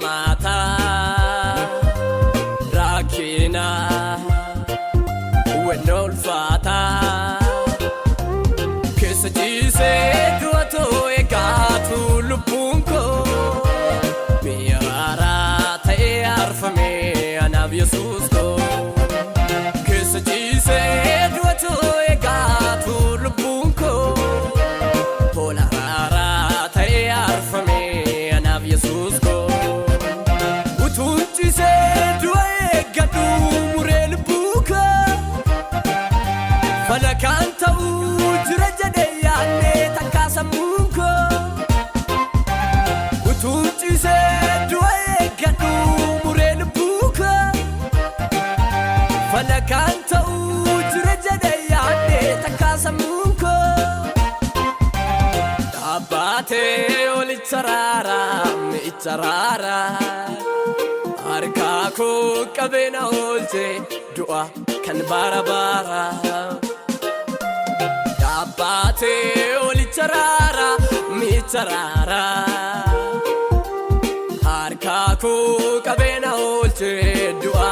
mata rakina wenol fata kesajise duato egatu lupunko miara tae arfame anav Jesus ko kesajise duato egatu lupunko polara tae arfame anav Jesus ko utunjise duae egatu murel buka falakanta ujrajade yaane takasamunko utunjise duae egatu murel buka falakanta ujrajade yaane takasamunko abate olitarara mitarara arkaku kabena olje dua kan barabara abate olitarara mitarara arkaku kabena olje dua